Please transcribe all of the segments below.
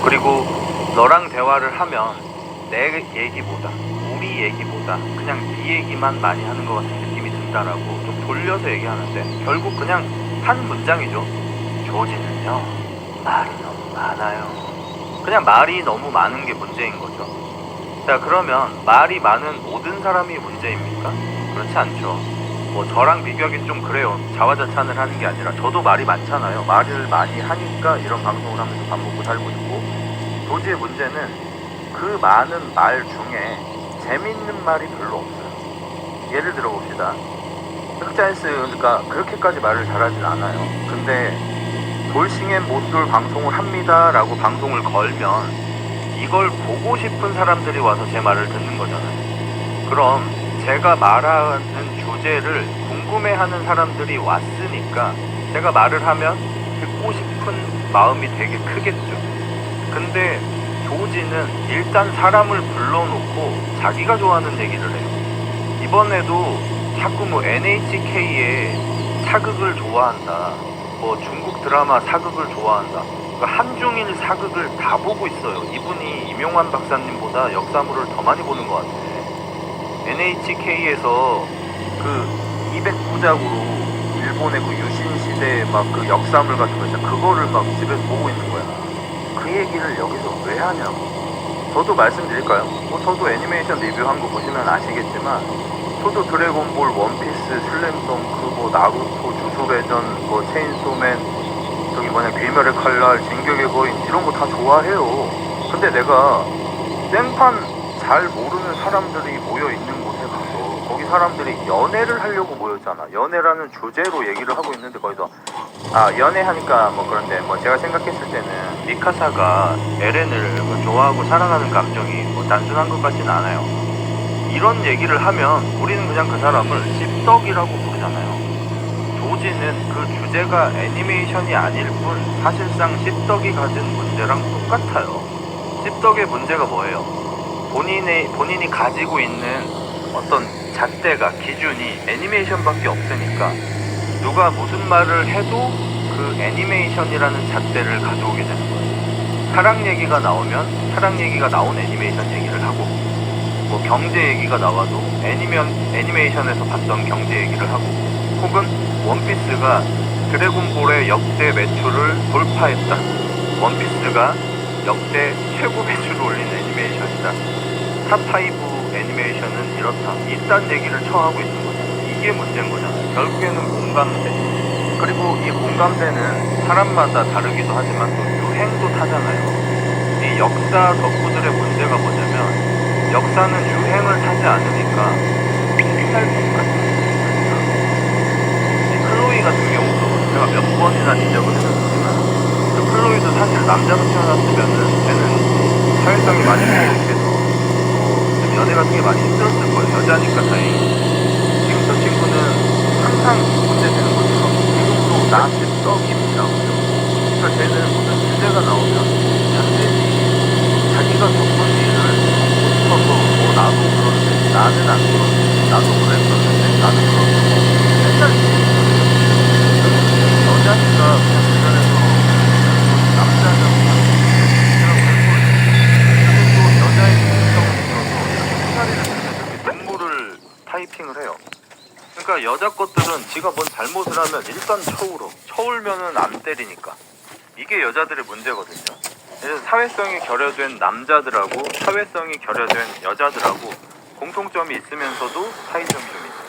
그리고 너랑 대화를 하면 내 얘기보다 우리 얘기보다 그냥 네 얘기만 많이 하는 것 같은 느낌이 든다라고 좀 돌려서 얘기하는데 결국 그냥 한 문장이죠. 조지는요 말이 너무 많아요. 그냥 말이 너무 많은 게 문제인 거죠. 자, 그러면 말이 많은 모든 사람이 문제입니까? 그렇지 않죠. 뭐 저랑 비교하기 좀 그래요. 자화자찬을 하는 게 아니라 저도 말이 많잖아요. 말을 많이 하니까 이런 방송을 하면서 밥 먹고 살고 있고, 도지의 문제는 그 많은 말 중에 재밌는 말이 별로 없어요. 예를 들어 봅시다. 흑자일스가 그렇게까지 말을 잘하진 않아요. 근데 돌싱앤 못돌 방송을 합니다 라고 방송을 걸면 이걸 보고 싶은 사람들이 와서 제 말을 듣는 거잖아요. 그럼 제가 말하는 주제를 궁금해하는 사람들이 왔으니까 제가 말을 하면 듣고 싶은 마음이 되게 크겠죠. 근데 조지는 일단 사람을 불러놓고 자기가 좋아하는 얘기를 해요. 이번에도 자꾸 뭐 NHK의 사극을 좋아한다, 뭐 중국 드라마 사극을 좋아한다, 그 한중일 사극을 다 보고 있어요. 이분이 임용환 박사님보다 역사물을 더 많이 보는 것 같아. NHK에서 그 200부작으로 일본의 그 유신 시대 막 그 역사물 같은 거 있잖아. 그거를 막 집에서 보고 있는 거야. 그 얘기를 여기서 왜 하냐고. 저도 말씀드릴까요? 뭐 저도 애니메이션 리뷰한 거 보시면 아시겠지만 저도 드래곤볼, 원피스, 슬램덩크, 뭐 나루토, 주술회전, 뭐 체인소맨, 저기 뭐냐 귀멸의 칼날, 진격의 거인 이런 거 다 좋아해요. 근데 내가 땡판 잘 모르는 사람들이 모여 있는 곳에 가서 거기 사람들이 연애를 하려고 모였잖아. 연애라는 주제로 얘기를 하고 있는데 거기서 연애하니까 뭐 그런데 뭐 제가 생각했을 때는 미카사가 에렌을 뭐 좋아하고 사랑하는 감정이 뭐 단순한 것 같진 않아요. 이런 얘기를 하면 우리는 그냥 그 사람을 씹덕이라고 부르잖아요. 조지는 그 주제가 애니메이션이 아닐 뿐 사실상 씹덕이 가진 문제랑 똑같아요. 씹덕의 문제가 뭐예요? 본인이 가지고 있는 어떤 잣대가, 기준이 애니메이션밖에 없으니까 누가 무슨 말을 해도 그 애니메이션이라는 잣대를 가져오게 되는 거예요. 사랑 얘기가 나오면 사랑 얘기가 나온 애니메이션 얘기를 하고, 뭐 경제 얘기가 나와도 애니메이션에서 봤던 경제 얘기를 하고, 혹은 원피스가 드래곤볼의 역대 매출을 돌파했다, 원피스가 역대 최고 매출을 올린 애니메이션이다, 탑5 애니메이션은 이렇다, 이딴 얘기를 처하고 있는 거죠. 이게 문제인 거잖아요. 결국에는 공감대. 그리고 이 공감대는 사람마다 다르기도 하지만 또 유행도 타잖아요. 이 역사 덕후들의 문제가 뭐냐면 역사는 유행을 타지 않으니까 맨날 똑같은 이 클로이 같은 경우도 제가 몇 번이나 지적을 해줬지만 그 클로이도 사실 남자가 태어났으면은 걔는 사회성이 많이 부족해서 좀 연애 같은 게 많이 힘들었을 거예요. 여자니까 다행히. 지금 저 친구는 항상 문제되는 것처럼 지금도 나한테 떡입니다고요. 그러니까 쟤는 무슨 주제가 나오면 단지 자기가 겪은 일을 듣고 싶어서 나도 그런데, 나는 안 그런데, 나도 그랬었는데, 나는 그런데 맨날 여자니까 그냥 주변에서 남자냐고 그리고 또 여자의 특성을 들어서 이렇게 사다리를 들면서 이렇게 눈물을 타이핑을 해요. 그러니까 여자 것들은 지가 뭔 잘못을 하면 일단 쳐울면은 안 때리니까. 이게 여자들의 문제거든요. 그래서 사회성이 결여된 남자들하고 사회성이 결여된 여자들하고 공통점이 있으면서도 차이점이 좀 있어요.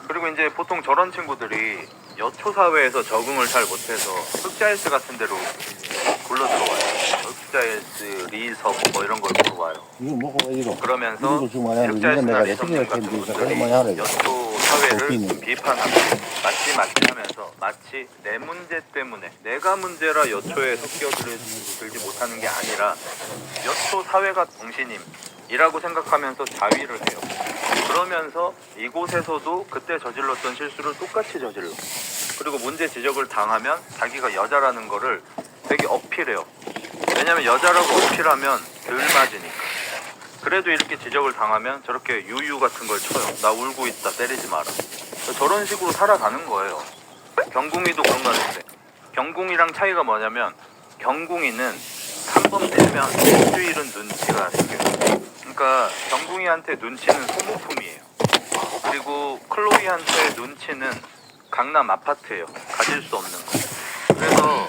그리고 이제 보통 저런 친구들이 여초 사회에서 적응을 잘 못해서 흑자일스 같은 데로 굴러 들어와요. 흑자일스, 리서브 뭐 이런 걸 보러 와요. 이거 먹고 이거. 그러면서 이거 주면 이거 흑자일스나 내가 리서브님 어떻게 같은 했는지 분들이 그거 하래. 여초 사회를 도끼는. 좀 비판하고 마치 하면서 마치 내 문제 때문에 내가 문제라 여초에 섞여들지 못하는 게 아니라 여초 사회가 정신임이라고 생각하면서 자위를 해요. 그러면서 이곳에서도 그때 저질렀던 실수를 똑같이 저질러. 그리고 문제 지적을 당하면 자기가 여자라는 거를 되게 어필해요. 왜냐면 여자라고 어필하면 덜 맞으니까. 그래도 이렇게 지적을 당하면 저렇게 유유 같은 걸 쳐요. 나 울고 있다, 때리지 마라. 저런 식으로 살아가는 거예요. 경궁이도 그런 거 같은데, 경궁이랑 차이가 뭐냐면 경궁이는 한 번 빼면 일주일은 눈치가 생겨요. 그러니까 정궁이한테 눈치는 소모품이에요. 그리고 클로이한테 눈치는 강남 아파트예요. 가질 수 없는 거. 그래서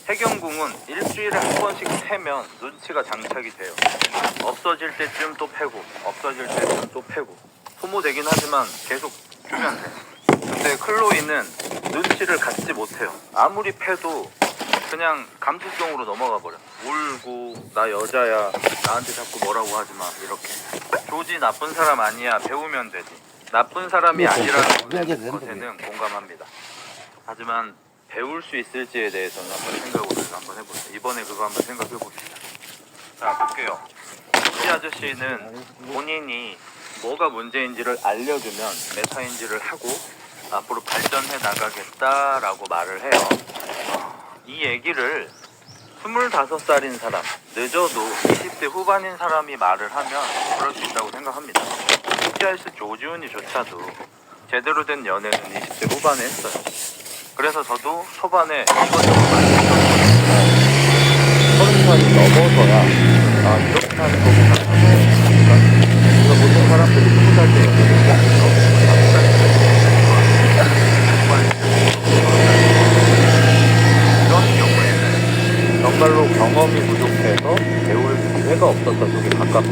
해경궁은 일주일에 한 번씩 패면 눈치가 장착이 돼요. 없어질 때쯤 또 패고, 없어질 때쯤 또 패고. 소모되긴 하지만 계속 주면 돼. 근데 클로이는 눈치를 갖지 못해요. 아무리 패도 그냥 감수성으로 넘어가 버려. 울고 나 여자야, 나한테 자꾸 뭐라고 하지 마, 이렇게. 조지 나쁜 사람 아니야, 배우면 되지. 나쁜 사람이 아니라는 것에는 공감합니다. 하지만 배울 수 있을지에 대해서는 한번 생각을 한번 해보세요. 이번에 그거 한번 생각해 봅시다. 자, 볼게요. 이 아저씨는 본인이 뭐가 문제인지를 알려주면 메타인지를 하고 앞으로 발전해 나가겠다라고 말을 해요. 이 얘기를 25살인 사람, 늦어도 20대 후반인 사람이 말을 하면 그럴 수 있다고 생각합니다. TRS 조지훈이조차도 제대로 된 연애는 20대 후반에 했어요. 그래서 저도 초반에 이것저것 많이 했었거든요. 30살이 넘어서야 이렇게 하는 거구나 하니까 그래서 보통 사람들이 20살 때 연애를 하면서 이런 경우에는 정말로 경험이 부족해서 배울 기회가 없었던 쪽이 가깝죠.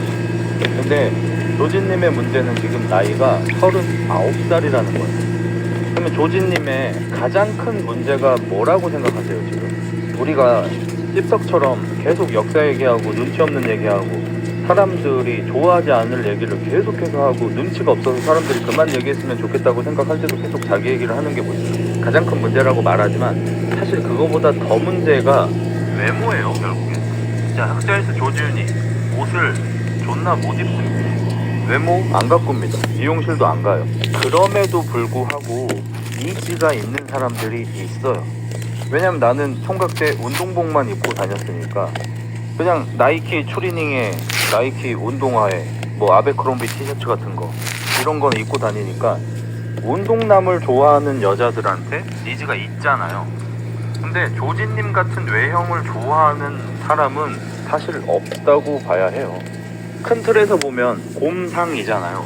근데 조진님의 문제는 지금 나이가 39살이라는 거예요. 그러면 조진님의 가장 큰 문제가 뭐라고 생각하세요, 지금? 우리가 찝석처럼 계속 역사 얘기하고 눈치 없는 얘기하고 사람들이 좋아하지 않을 얘기를 계속해서 하고 눈치가 없어서 사람들이 그만 얘기했으면 좋겠다고 생각할 때도 계속 자기 얘기를 하는 게 뭐죠? 가장 큰 문제라고 말하지만 사실 그거보다 더 문제가 외모예요, 결국에. 진짜 학자에서 조지훈이 옷을 존나 못 입습니다. 외모 안 가꿉니다. 미용실도 안 가요. 그럼에도 불구하고 이지가 있는 사람들이 있어요. 왜냐면 나는 총각 때 운동복만 입고 다녔으니까 그냥 나이키 추리닝에 나이키 운동화에 뭐 아베크롬비 티셔츠 같은 거 이런 거는 입고 다니니까 운동남을 좋아하는 여자들한테 니즈가 있잖아요. 근데 조진님 같은 외형을 좋아하는 사람은 사실 없다고 봐야 해요. 큰 틀에서 보면 곰상이잖아요.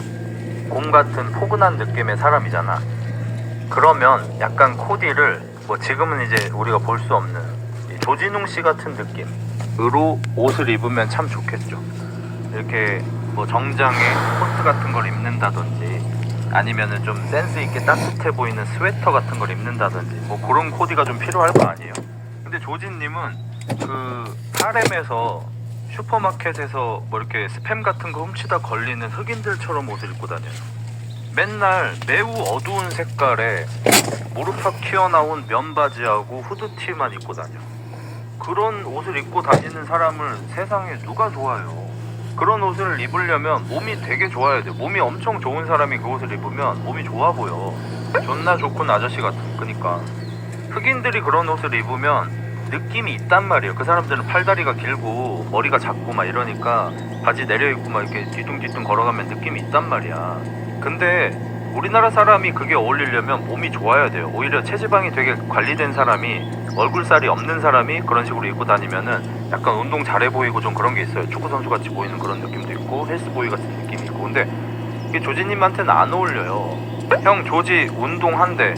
곰 같은 포근한 느낌의 사람이잖아. 그러면 약간 코디를 뭐 지금은 이제 우리가 볼 수 없는 조진웅 씨 같은 느낌으로 옷을 입으면 참 좋겠죠. 이렇게 뭐 정장에 코트 같은 걸 입는다든지 아니면은 좀 센스 있게 따뜻해 보이는 스웨터 같은 걸 입는다든지 뭐 그런 코디가 좀 필요할 거 아니에요. 근데 조진님은 그 하렘에서 슈퍼마켓에서 뭐 이렇게 스팸 같은 거 훔치다 걸리는 흑인들처럼 옷을 입고 다녀요. 맨날 매우 어두운 색깔에 무릎 팍 튀어나온 면바지하고 후드티만 입고 다녀. 그런 옷을 입고 다니는 사람을 세상에 누가 좋아해요? 그런 옷을 입으려면 몸이 되게 좋아야 돼. 몸이 엄청 좋은 사람이 그 옷을 입으면 몸이 좋아 보여. 존나 좋군 아저씨 같은. 그니까 흑인들이 그런 옷을 입으면 느낌이 있단 말이에요. 그 사람들은 팔다리가 길고 머리가 작고 막 이러니까 바지 내려입고 막 이렇게 뒤뚱뒤뚱 걸어가면 느낌이 있단 말이야. 근데 우리나라 사람이 그게 어울리려면 몸이 좋아야 돼요. 오히려 체지방이 되게 관리된 사람이, 얼굴살이 없는 사람이 그런 식으로 입고 다니면은 약간 운동 잘해 보이고 좀 그런 게 있어요. 축구 선수 같이 보이는 그런 느낌도 있고 헬스보이 같은 느낌이 있고. 근데 이게 조지님한테는 안 어울려요. 형 조지 운동한대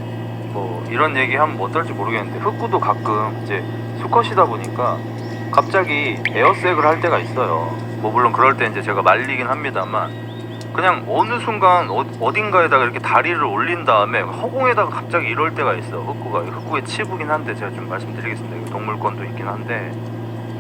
뭐 이런 얘기 하면 어떨지 모르겠는데 흑구도 가끔 이제 수컷이다 보니까 갑자기 에어색을 할 때가 있어요. 뭐 물론 그럴 때 이제 제가 말리긴 합니다만 그냥 어느 순간 어딘가에다가 이렇게 다리를 올린 다음에 허공에다가 갑자기 이럴 때가 있어. 흑구의 치부긴 한데 제가 좀 말씀드리겠습니다. 동물권도 있긴 한데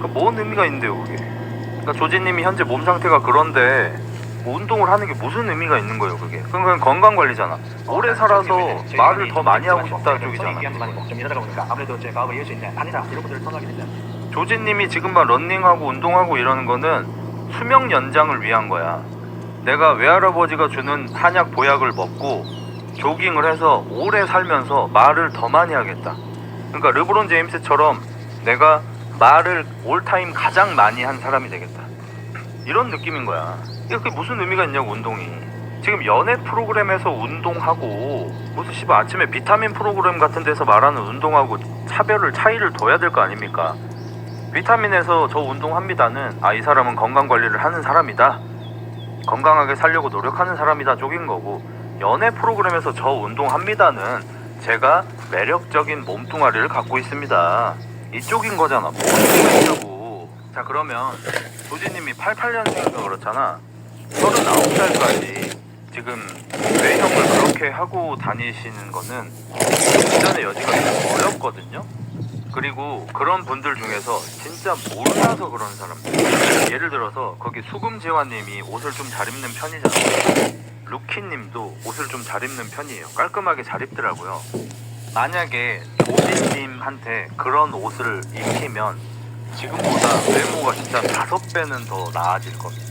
그 뭔 의미가 있는데요 그게. 그러니까 조지님이 현재 몸 상태가 그런데 뭐 운동을 하는 게 무슨 의미가 있는 거예요 그게. 그건 건강관리잖아. 오래 살아서 말을 더 많이 하고 싶다 쪽이잖아. 좀 이러다가 보니까 아무래도 제 마음을 이을 수 있는 아니다 이런 것들을 선호하게 된다. 조지님이 지금만 런닝하고 운동하고 이러는 거는 수명 연장을 위한 거야. 내가 외할아버지가 주는 한약 보약을 먹고 조깅을 해서 오래 살면서 말을 더 많이 하겠다. 그러니까 르브론 제임스처럼 내가 말을 올타임 가장 많이 한 사람이 되겠다. 이런 느낌인 거야. 그게 무슨 의미가 있냐고 운동이. 지금 연애 프로그램에서 운동하고 무슨 씨발 아침에 비타민 프로그램 같은 데서 말하는 운동하고 차이를 둬야 될 거 아닙니까? 비타민에서 저 운동합니다는 이 사람은 건강관리를 하는 사람이다, 건강하게 살려고 노력하는 사람이다 쪽인 거고, 연애 프로그램에서 저 운동합니다는 제가 매력적인 몸뚱아리를 갖고 있습니다 이쪽인 거잖아. 뭐 있냐고. 자, 그러면 조지님이 88년생이니까 그렇잖아. 39살까지 지금 외형을 그렇게 하고 다니시는 거는 이전의 여지가 좀 어렵거든요. 그리고 그런 분들 중에서 진짜 몰라서 그런 사람들, 예를 들어서 거기 수금지화님이 옷을 좀 잘 입는 편이잖아요. 루키님도 옷을 좀 잘 입는 편이에요. 깔끔하게 잘 입더라고요. 만약에 조진님한테 그런 옷을 입히면 지금보다 외모가 진짜 5배는 더 나아질 겁니다.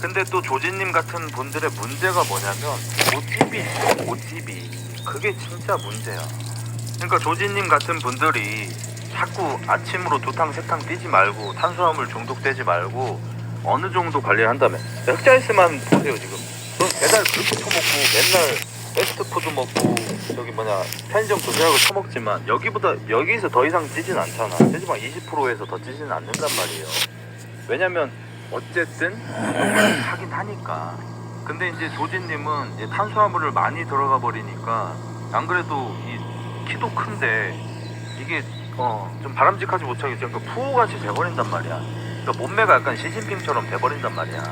근데 또 조진님 같은 분들의 문제가 뭐냐면 고집이 있어. 고집이. 그게 진짜 문제야. 그러니까 조진님 같은 분들이 자꾸 아침으로 2탕 3탕 뛰지 말고 탄수화물 중독되지 말고 어느 정도 관리를 한다면, 흑자일스만 보세요. 지금 배달 그렇게 처먹고 맨날 패스트푸드 먹고 저기 편의점 도시락을 처먹지만 여기서 더 이상 찌진 않잖아. 체지방 20%에서 더 찌지는 않는단 말이에요. 왜냐면 어쨌든 하긴 하니까. 근데 이제 조진님은 이제 탄수화물을 많이 들어가 버리니까, 안 그래도 이 키도 큰데 이게 좀 바람직하지 못하게 그러니까 푸우같이 돼버린단 말이야. 그러니까 몸매가 약간 시진핑처럼 돼버린단 말이야.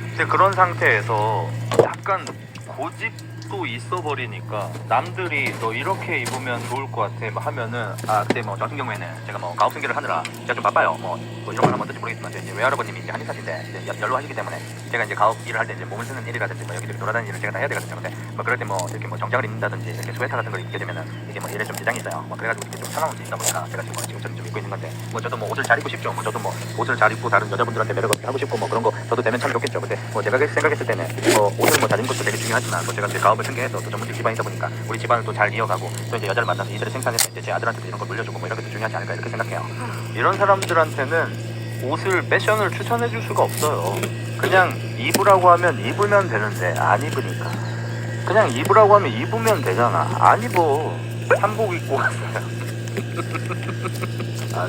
근데 그런 상태에서 약간 고집도 있어버리니까 남들이 너 이렇게 입으면 좋을 것 같아 하면은, 근데 저 같은 경우에는 제가 가업 승계를 하느라 제가 좀 바빠요. 뭐 이런 걸 하면 어떨지 모르겠지만 이제 외할아버님이 이제 한의사신데 이제 연로하시기 때문에 제가 이제 가업 일을 할 때 이제 몸을 쓰는 일이라든지 여기저기 돌아다니는 일을 제가 다 해야 되거든요. 근데 그럴 때 이렇게 정장을 입는다든지 이렇게 스웨터 같은 걸 입게 되면은 이게 일에 좀 지장이 있어요. 그래가지고 이게 좀 상황이 있다 보니까 제가 지금 좀 입고 있는 건데, 저도 옷을 잘 입고 싶죠. 저도 옷을 잘 입고 다른 여자분들한테 매력 없게 하고 싶고 그런 거 저도 되면 참 좋겠죠. 근데 제가 생각했을 때는 옷을 잘 입는 것도 되게 중요하지만 또 제가 이제 가업을 승계해서 또 전문직 집안이다 보니까 우리 집안을 또 잘 이어가고 또 이제 여자를 만나서 이들을 생산해서 이제 제 아들한테도 이런 걸 물려주고 이런 게 더 중요하지 않을까 이렇게 생각해요. 이런 사람들한테는 옷을 패션을 추천해 줄 수가 없어요. 그냥 입으라고 하면 입으면 되는데 안 입으니까. 그냥 입으라고 하면 입으면 되잖아. 안 입어. 한복 입고 왔어요.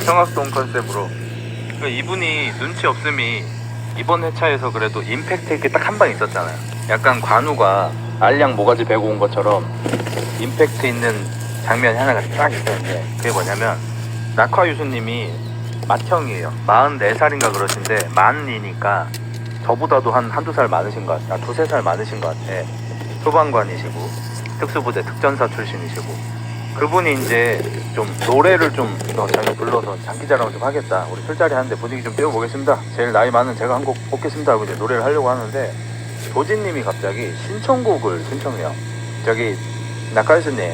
청학동 컨셉으로. 이분이 눈치 없음이 이번 회차에서 그래도 임팩트 있게 딱 한 방 있었잖아요. 약간 관우가 알량 모가지 베고 온 것처럼 임팩트 있는 장면이 하나가 딱 있었는데, 그게 뭐냐면 낙화유수님이 맏형이에요. 44살인가 그러신데 만이니까 저보다도 한두 살 많으신 것 같아. 2-3살 많으신 것 같아. 소방관이시고 특수부대 특전사 출신이시고, 그분이 이제 좀 노래를 좀 자기 불러서 장기자랑을 좀 하겠다, 우리 술자리 하는데 분위기 좀 띄워보겠습니다, 제일 나이 많은 제가 한 곡 뽑겠습니다 하고 이제 노래를 하려고 하는데, 조진님이 갑자기 신청곡을 신청해요. 저기 낙하유수님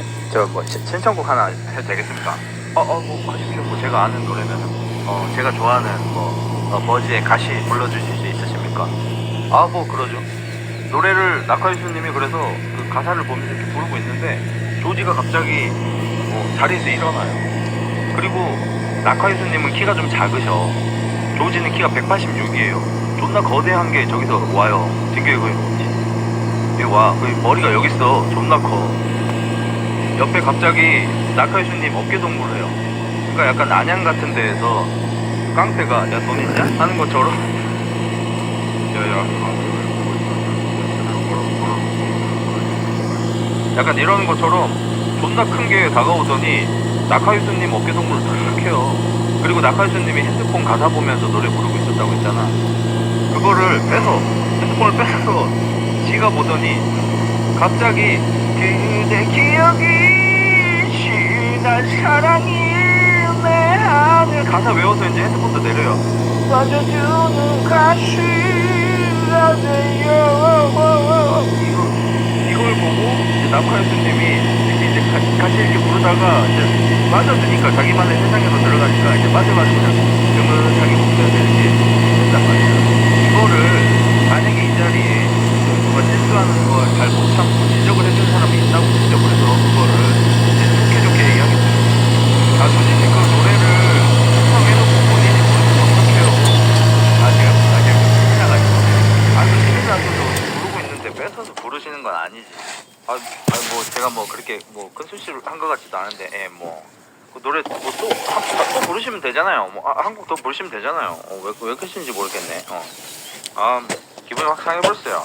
신청곡 하나 해도 되겠습니까? 뭐 하십시오. 제가 아는 노래면 제가 좋아하는 버즈의 가시 불러주실 수 있으십니까? 그러죠. 노래를 낙하유수님이 그래서 그 가사를 보면서 이렇게 부르고 있는데 조지가 갑자기 자리에서 일어나요. 그리고 낙하유수님은 키가 좀 작으셔. 조지는 키가 186이에요. 존나 거대한 게 저기서 와요. 등교에 여기 와. 머리가 여기 있어. 존나 커. 옆에 갑자기 낙하유수님 어깨동무를 해요. 그러니까 약간 안양 같은 데에서 깡패가 야 돈 있냐? 하는 것처럼 약간 이러는 것처럼 존나 큰 게 다가오더니 낙하유수님 어깨동무를 탁 해요. 그리고 낙하유수님이 핸드폰 가사 보면서 노래 부르고 있었다고 했잖아. 그거를 핸드폰을 빼서 지가 보더니 갑자기 그대 기억이 지난 사랑이 내 하늘 가사 외워서 이제 핸드폰도 내려요. 빠져주는 가시가 돼요. 이걸 보고 이제 낙하유수님이 이제 같이 이렇게 부르다가 이제 빠져드니까 자기만의 세상에서 들어가니까 이제 빠져가지고 그냥 그러면 자기 목소리가 이렇게 된단 말이야. 이거를 만약에 이 자리에 누가 실수하는 걸 잘 못 참고 지적을 해주는 사람이 있다고 지적을 해서 그거를 이제 좋게 얘기하겠죠. 조진님 그 노래를 신청해놓고 본인이 부르면 어떡해요. 제가 큰일 나가지고. 큰일 나서도 부르고 있는데 뺏어서 부르시는 건 아니지. 제가 그렇게 큰 술씨를 한 것 같지도 않은데, 그 노래 뭐 또 부르시면 되잖아요. 뭐 한곡 더 부르시면 되잖아요. 왜 그러시는지 모르겠네. 기분이 확 상해버렸어요.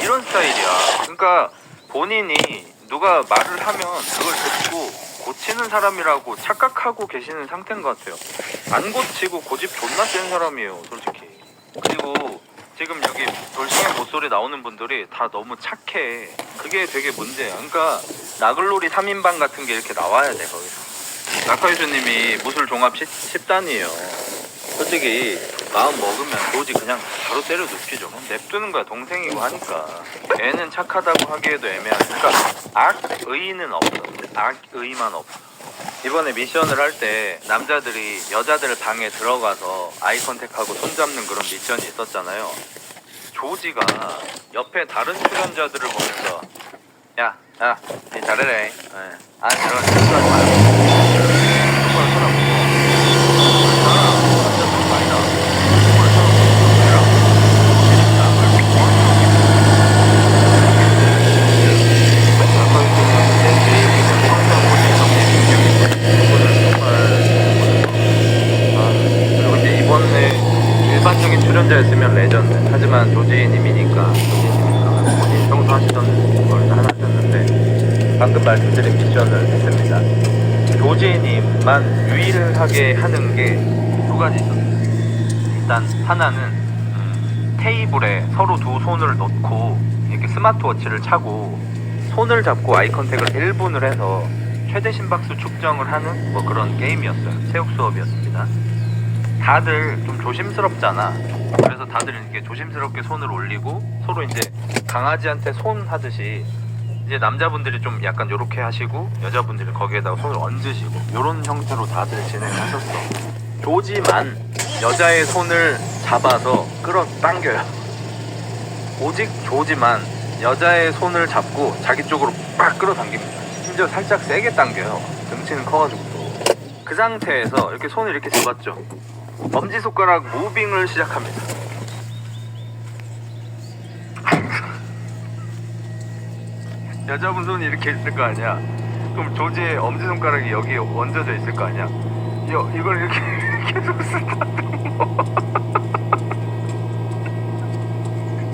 이런 스타일이야. 그러니까 본인이 누가 말을 하면 그걸 듣고 고치는 사람이라고 착각하고 계시는 상태인 것 같아요. 안 고치고 고집 존나 센 사람이에요, 솔직히. 그리고 지금 여기 돌싱의 모쏠이 나오는 분들이 다 너무 착해. 그게 되게 문제야. 그러니까 나글놀이 3인방 같은 게 이렇게 나와야 돼, 거기서. 낙하유수님이 무술 종합 10단이에요. 솔직히 마음 먹으면 도지 그냥 바로 때려 눕히죠. 냅두는 거야. 동생이고 하니까. 애는 착하다고 하기에도 애매한. 그러니까 악의는 없어. 악의만 없어. 이번에 미션을 할 때 남자들이 여자들 방에 들어가서 아이 컨택하고 손잡는 그런 미션이 있었잖아요. 조지가 옆에 다른 출연자들을 보면서 야, 니 잘해래. 들어가지 마요. 그리고 이제 이번에 일반적인 출연자였으면 레전드. 하지만 조지님이니까 본인 평소 하시던 걸 다 하셨는데 방금 말씀드린 미션을 했습니다. 조지님만 유일하게 하는 게 두 가지 있었어요. 일단 하나는 테이블에 서로 두 손을 놓고 이렇게 스마트워치를 차고 손을 잡고 아이 컨택을 1분을 해서 최대 심박수 측정을 하는 뭐 그런 게임이었어요. 체육 수업이었습니다. 다들 좀 조심스럽잖아. 그래서 다들 이렇게 조심스럽게 손을 올리고 서로 이제 강아지한테 손 하듯이 이제 남자분들이 좀 약간 요렇게 하시고 여자분들이 거기에다가 손을 얹으시고 요런 형태로 다들 진행하셨어. 조지만 여자의 손을 잡아서 끌어당겨요. 오직 조지만 여자의 손을 잡고 자기 쪽으로 빡 끌어당깁니다. 심지어 살짝 세게 당겨요. 등치는 커가지고. 그 상태에서 이렇게 손을 이렇게 잡았죠. 엄지손가락 무빙을 시작합니다. 여자분 손이 이렇게 있을 거 아니야. 그럼 조지의 엄지손가락이 여기에 얹어져 있을 거 아니야. 이걸 이렇게 계속 쓰다듬어.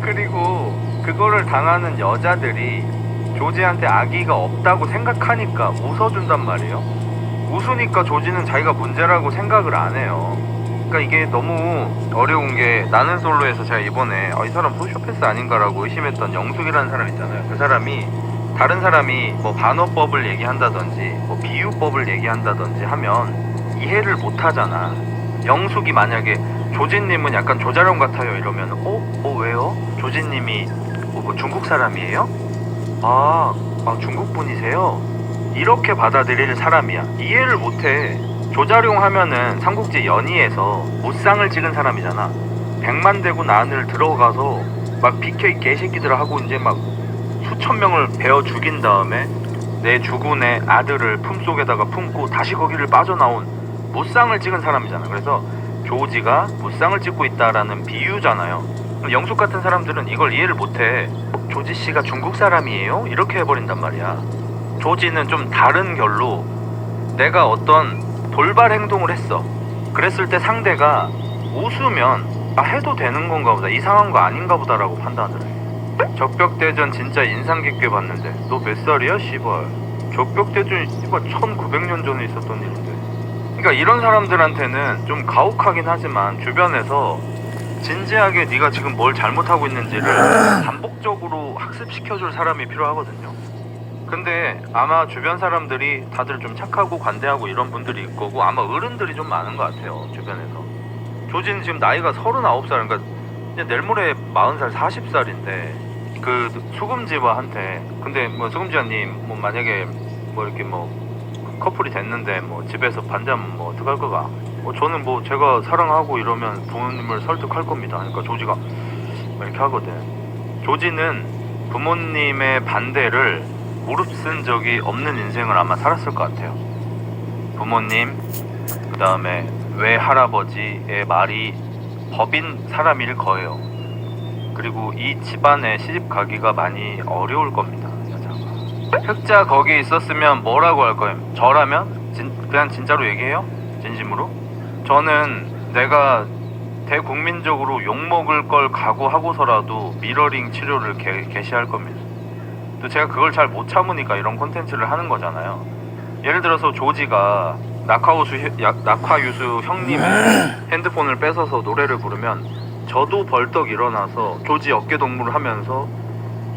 그리고 그거를 당하는 여자들이 조지한테 악의가 없다고 생각하니까 웃어준단 말이에요. 웃으니까 조지는 자기가 문제라고 생각을 안 해요. 그러니까 이게 너무 어려운 게 나는 솔로에서 제가 이번에 이 사람 소시오패스 아닌가라고 의심했던 영숙이라는 사람 있잖아요. 그 사람이 다른 사람이 뭐 반어법을 얘기한다든지 뭐 비유법을 얘기한다든지 하면 이해를 못 하잖아. 영숙이 만약에 조진님은 약간 조자룡 같아요 이러면 왜요? 조진님이 뭐 중국 사람이에요? 중국 분이세요? 이렇게 받아들일 사람이야. 이해를 못해. 조자룡 하면은 삼국지 연의에서 무쌍을 찍은 사람이잖아. 백만대군 안을 들어가서 막 BK 개새끼들 하고 이제 막 수천 명을 베어 죽인 다음에 내 주군의 아들을 품속에다가 품고 다시 거기를 빠져나온 무쌍을 찍은 사람이잖아. 그래서 조지가 무쌍을 찍고 있다라는 비유잖아요. 영숙 같은 사람들은 이걸 이해를 못해. 조지 씨가 중국 사람이에요? 이렇게 해버린단 말이야. 조지는 좀 다른 결로 내가 어떤 돌발 행동을 했어. 그랬을 때 상대가 웃으면 해도 되는 건가 보다, 이상한 거 아닌가 보다라고 판단을 해. 적벽대전 진짜 인상 깊게 봤는데 너 몇 살이야 씨발. 적벽대전 씨발 1900년 전에 있었던 일인데. 그러니까 이런 사람들한테는 좀 가혹하긴 하지만 주변에서 진지하게 네가 지금 뭘 잘못하고 있는지를 반복적으로 학습시켜줄 사람이 필요하거든요. 근데 아마 주변 사람들이 다들 좀 착하고 관대하고 이런 분들이 있을 거고 아마 어른들이 좀 많은 것 같아요, 주변에서. 조지는 지금 나이가 39살, 그러니까 이제 내일 모레 40살, 40살인데 그 수금지와한테, 근데 뭐 수금지와님 뭐 만약에 뭐 이렇게 뭐 커플이 됐는데 뭐 집에서 반대하면 뭐 어떡할 거가? 저는 뭐 제가 사랑하고 이러면 부모님을 설득할 겁니다. 그러니까 조지가 이렇게 하거든. 조지는 부모님의 반대를 무릅쓴 적이 없는 인생을 아마 살았을 것 같아요. 부모님, 그 다음에 외할아버지의 말이 법인 사람일 거예요. 그리고 이 집안에 시집 가기가 많이 어려울 겁니다, 여자가. 흑자 거기 있었으면 뭐라고 할 거예요? 저라면 그냥 진짜로 얘기해요? 진심으로? 저는 내가 대국민적으로 욕먹을 걸 각오하고서라도 미러링 치료를 개시할 겁니다. 또 제가 그걸 잘 못 참으니까 이런 콘텐츠를 하는 거잖아요. 예를 들어서 조지가 낙화유수 형님의 핸드폰을 뺏어서 노래를 부르면 저도 벌떡 일어나서 조지 어깨동무를 하면서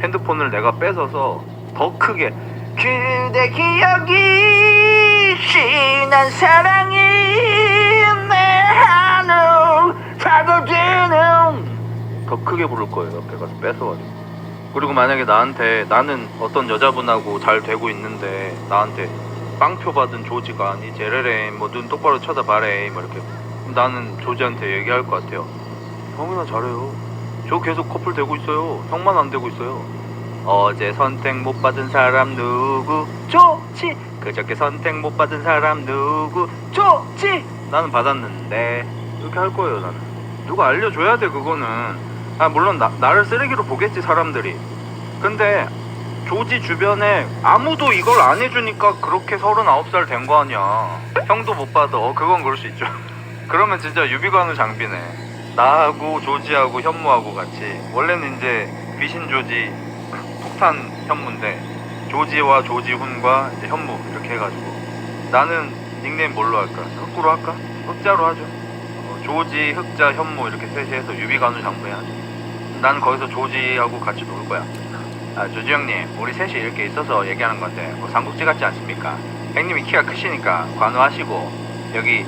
핸드폰을 내가 뺏어서 더 크게 그대 기억이 진한 사랑이 내 하늘 파고드는 더 크게 부를 거예요. 옆에 가서 뺏어가지고. 그리고 만약에 나한테 나는 어떤 여자분하고 잘 되고 있는데 나한테 빵표 받은 조지가 아니 제레레 뭐 눈 똑바로 쳐다봐래 뭐 이렇게 나는 조지한테 얘기할 것 같아요. 형이나 잘해요. 저 계속 커플 되고 있어요. 형만 안 되고 있어요. 어제 선택 못 받은 사람 누구? 조지. 그저께 선택 못 받은 사람 누구? 조지. 나는 받았는데 이렇게 할 거예요. 나는 누가 알려줘야 돼. 그거는 물론 나를 쓰레기로 보겠지 사람들이. 근데 조지 주변에 아무도 이걸 안 해주니까 그렇게 39살 된 거 아니야. 형도 못 받아. 그건 그럴 수 있죠. 그러면 진짜 유비관우 장비네. 나하고 조지하고 현무하고 같이. 원래는 이제 귀신 조지 폭탄 현무인데 조지와 조지훈과 이제 현무 이렇게 해가지고 나는 닉네임 뭘로 할까? 흑구로 할까? 흑자로 하죠. 조지, 흑자, 현무 이렇게 셋이 해서 유비관우 장비 해야죠. 난 거기서 조지하고 같이 놀 거야. 조지 형님, 우리 셋이 이렇게 있어서 얘기하는 건데 뭐 삼국지 같지 않습니까? 형님이 키가 크시니까 관우하시고 여기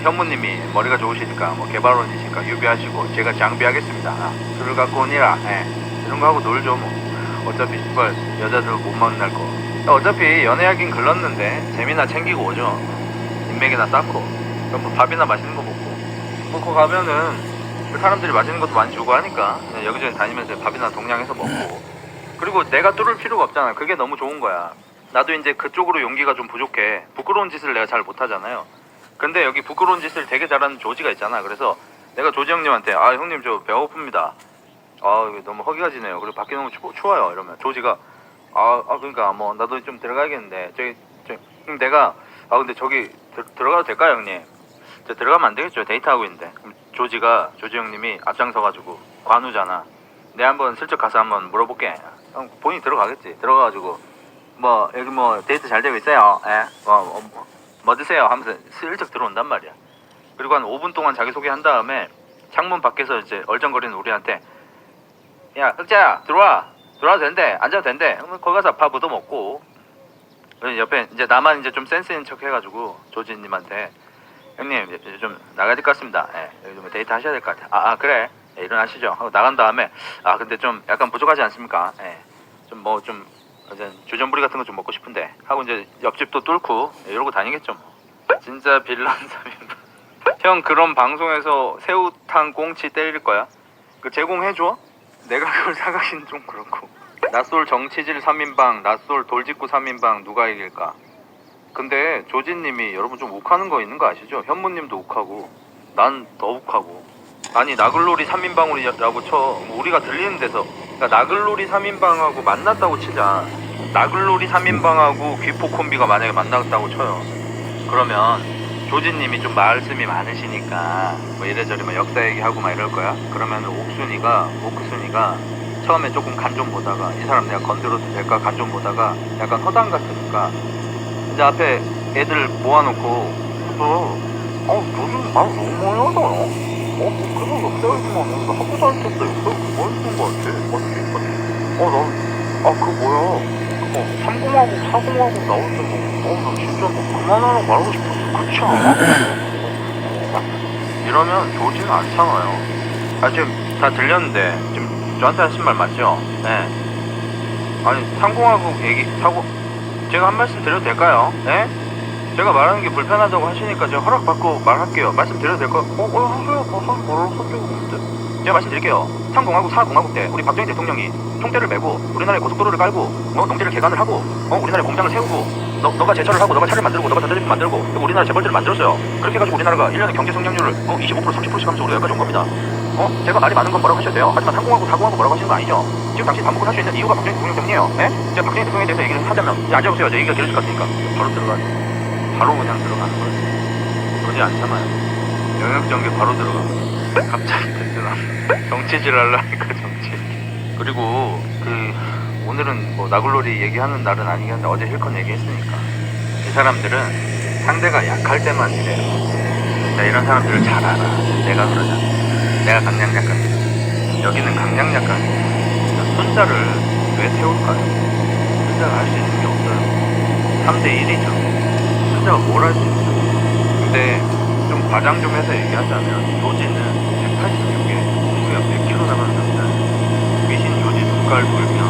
현무님이 머리가 좋으시니까 뭐 개발원이시니까 유비하시고 제가 장비하겠습니다. 술을 갖고 오니라. 이런 거 하고 놀죠 뭐. 어차피 씨발 여자들 못 만날 거. 어차피 연애하긴 글렀는데 재미나 챙기고 오죠. 인맥이나 쌓고. 그럼 뭐 밥이나 맛있는 거 먹고. 뭐 거 가면은 사람들이 맛있는 것도 많이 주고 하니까 그냥 여기저기 다니면서 밥이나 동냥해서 먹고. 그리고 내가 뚫을 필요가 없잖아. 그게 너무 좋은 거야. 나도 이제 그쪽으로 용기가 좀 부족해. 부끄러운 짓을 내가 잘 못하잖아요. 근데 여기 부끄러운 짓을 되게 잘하는 조지가 있잖아. 그래서 내가 조지 형님한테 형님 저 배고픕니다. 이거 너무 허기가 지네요. 그리고 밖에 너무 추워요. 이러면 조지가 그러니까 뭐 나도 좀 들어가야겠는데 저기 내가 근데 저기 들어가도 될까요 형님? 저 들어가면 안 되겠죠. 데이트하고 있는데. 그럼 조지 형님이 앞장서가지고 관우잖아. 내가 한번 슬쩍 가서 한번 물어볼게. 형 본인이 들어가겠지. 들어가가지고 뭐 여기 뭐 데이트 잘 되고 있어요. 뭐 드세요 하면서 슬쩍 들어온단 말이야. 그리고 한 5분 동안 자기소개한 다음에 창문 밖에서 이제 얼쩡거리는 우리한테 야 흑자야 들어와도 된대. 앉아도 된대. 거기 가서 밥 얻어먹고 옆에 이제 나만 이제 좀 센스 있는 척 해가지고 조지님한테 형님 좀 나가야 될 것 같습니다. 여기 좀 데이트 하셔야 될 것 같아요. 그래. 일어나시죠 하고 나간 다음에 근데 좀 약간 부족하지 않습니까? 좀 주전부리 같은 거 좀 먹고 싶은데 하고 이제 옆집도 뚫고 이러고 다니겠죠 뭐. 진짜 빌런 3인방. 형 그런 방송에서 새우탕 꽁치 때릴 거야? 그 제공해줘? 내가 그걸 사가긴 좀 그렇고. 낯솔 정치질 3인방 낯솔 돌직구 3인방 누가 이길까? 근데 조진님이 여러분 좀 욱하는 거 있는 거 아시죠? 현무님도 욱하고 난 더 욱하고. 아니 나글놀이 3인방이라고 쳐. 우리가 들리는 데서 그러니까 나글놀이 3인방하고 만났다고 치자. 나글놀이 3인방하고 귀포 콤비가 만약에 만났다고 쳐요. 그러면 조진님이 좀 말씀이 많으시니까 뭐 이래저래 막 역사 얘기하고 막 이럴 거야. 그러면 오크순이가 처음에 조금 간 좀 보다가 이 사람 내가 건드려도 될까 간 좀 보다가 약간 허당 같으니까 이제 앞에 애들 모아놓고 조진 말 너무 많이 하잖아. 그래서 역사에서만 하고 다닐 텐데 뭐 했던 거 같아? 그거 뭐야? 그거 30하고 40하고 나올 때 나 진짜 그만하라고 말하고 싶었어. 그렇지 않아? 이러면 조지는 안 참아요. 지금 다 들렸는데 지금 저한테 하신 말 맞죠? 네. 아니 30하고 사고 제가 한 말씀 드려도 될까요? 네? 제가 말하는 게 불편하다고 하시니까 제가 허락받고 말할게요. 말씀드려도 될까요? 하세요. 하지 말라고 한 적은 없는데. 제가 말씀드릴게요. 30하고 40하고 때 우리 박정희 대통령이 총대를 메고 우리나라에 고속도로를 깔고 농지를 개간을 하고 우리나라에 공장을 세우고 너가 제철을 하고 너가 차를 만들고 너가 전자제품 만들고 그리고 우리나라 재벌들을 만들었어요. 그렇게 해가지고 우리나라가 1년에 경제 성장률을 25% 30%씩 하면서 우리 여기까지 온 겁니다. 제가 말이 많은 건 뭐라고 하셔도 돼요. 하지만 30하고 40하고 뭐라고 하시는 거 아니죠? 지금 당신이 밥 먹고 살 수 있는 이유가 박정희 대통령 때문이에요. 네? 제가 박정희 대통령에 대해서 얘기를 하자면 앉아보세요. 제 얘기가 길어질 것 같으니까 저로 들어가요. 바로 그냥 들어가는 거예요. 도저히 안 참아요. 영역전개 바로 들어가. 갑자기 됐잖아. 정치질 하려니까 정치. 그리고 오늘은 뭐 나글로리 얘기하는 날은 아니긴 한데 어제 실컷 얘기했으니까 이 사람들은 상대가 약할 때만 이래요. 나 이런 사람들을 잘 알아. 내가 그러잖아. 내가 강약 약간. 여기는 강약 약간. 손자를 왜 태울까요? 손자가 할 수 있는 게 없어요. 3대1이죠. 손자가 뭘 할 수 있어요? 근데 좀 과장 좀 해서 얘기하자면 요지는 186에 공무역 100km 나가는 남자. 귀신 요지 눈깔 돌면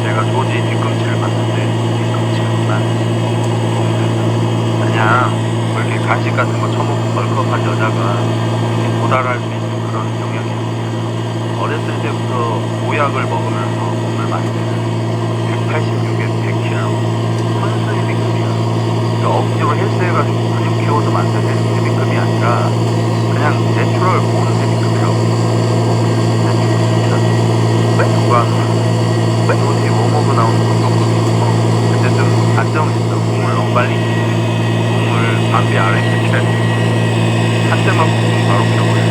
제가 조지 뒤꿈치를 봤는데 뒤꿈치만 보면 그냥 뭐 이렇게 간식 같은 거 처먹고 벌컥한 여자가 이렇게 도달할 수 있는 그런 영역이 아니에요. 어렸을 때부터 보약을 먹으면서 몸을 만드는 186에 100kg 선수의 B급이야. 그러니까 억지로 헬스해가지고 근육 키워서 만든 B급이 아니라 그냥 내추럴 본 B급이라고. 누가 요지 워머그 나오는 운동급이 있고 근데 좀 단점이 있어. 공을 너무 빨리 공을 반비 아래 캐치해야 돼. 한 대 맞고 공 바로 펴버려.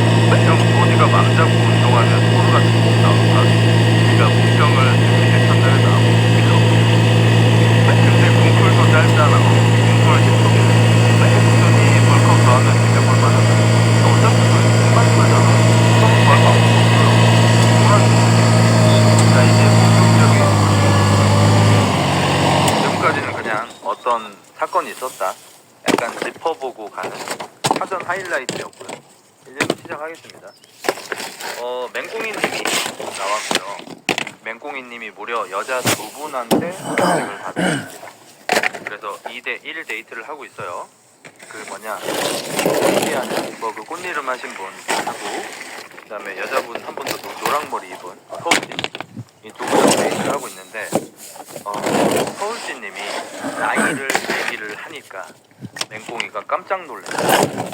형 조지가 맘 잡고 운동하면 소르 같은 공 나올까? 그러니까 목병을 이렇게 천장에 나오고 근데 궁풀도 짧잖아. 궁풀 10초면 꾸준히 벌컥 더 하면 진짜 볼만하다. 어차피 공만 걸잖아. 처음 벌컥 안 먹었어요. 자 이제 본격적인 지금까지는 그냥 어떤 사건이 있었다 약간 짚어보고 가는 사전 하이라이트였고요. 이제부터 시작하겠습니다. 맹꽁이님이 나왔고요. 맹꽁이님이 무려 여자 두 분한테 선택을 받았습니다. 그래서 2대1 데이트를 하고 있어요. 그 뭐냐 꽃이하는 그 꽃이름 하신 분 하고 그 다음에 여자분 한 분 더 노랑머리 입은 서울씨 이 두 분하고 데이트를 하고 있는데 서울씨님이 나이를 얘기를 하니까 맹꽁이가 깜짝 놀랐어요.